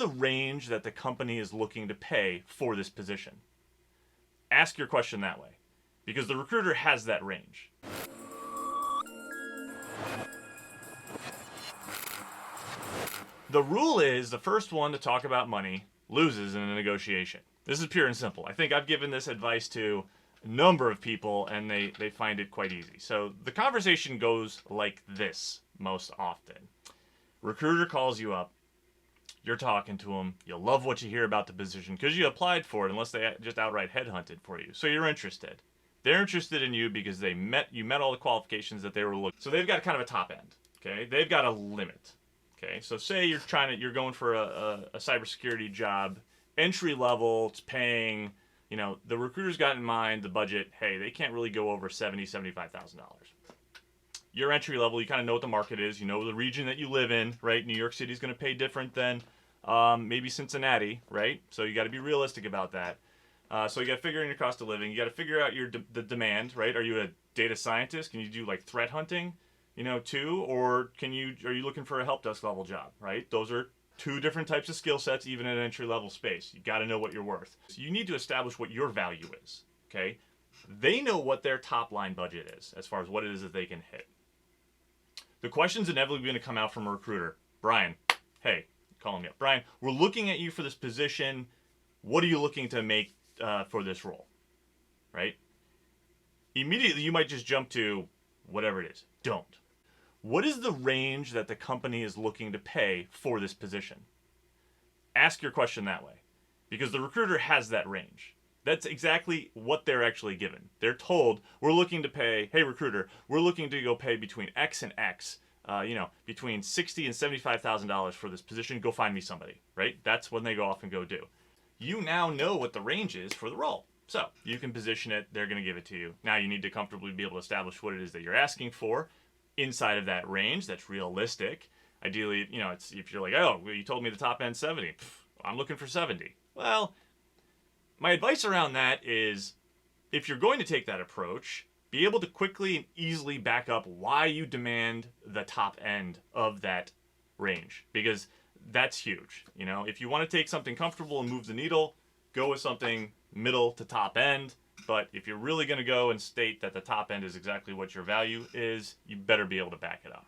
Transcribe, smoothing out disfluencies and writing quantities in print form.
the range that the company is looking to pay for this position? Ask your question that way, because the recruiter has that range. The rule is the first one to talk about money loses in a negotiation. This is pure and simple. I think I've given this advice to a number of people, and they find it quite easy. So the conversation goes like this most often. Recruiter calls you up. You're talking to them. You love what you hear about the position because you applied for it, unless they just outright headhunted for you. So you're interested. They're interested in you because you met all the qualifications that they were looking. So they've got kind of a top end. Okay, they've got a limit. Okay, so say you're going for a cybersecurity job, entry level. It's paying. The recruiter's got in mind the budget. Hey, they can't really go over $75,000. You're entry level. You kind of know what the market is. You know the region that you live in, right? New York City is going to pay different than maybe Cincinnati, right? So you got to be realistic about that. So you got to figure in your cost of living. You got to figure out the demand, right? Are you a data scientist? Can you do like threat hunting, too? Or are you looking for a help desk level job, right? Those are two different types of skill sets, even in an entry level space. You got to know what you're worth. So you need to establish what your value is, okay? They know what their top line budget is as far as what it is that they can hit. The question's inevitably going to come out from a recruiter. Brian, hey, calling me up. Brian, we're looking at you for this position. What are you looking to make for this role, right? Immediately, you might just jump to whatever it is. Don't. What is the range that the company is looking to pay for this position? Ask your question that way, because the recruiter has that range. That's exactly what they're actually given. They're told, we're looking to pay, hey recruiter, we're looking to go pay between X and X, between $60,000 and $75,000 for this position. Go find me somebody, right? That's when they go off and go do. You now know what the range is for the role. So you can position it, they're going to give it to you. Now you need to comfortably be able to establish what it is that you're asking for inside of that range that's realistic. Ideally, it's if you're like, oh, well, you told me the top end 70. I'm looking for 70. Well, my advice around that is, if you're going to take that approach, be able to quickly and easily back up why you demand the top end of that range, because that's huge. If you want to take something comfortable and move the needle, go with something middle to top end. But if you're really going to go and state that the top end is exactly what your value is, you better be able to back it up.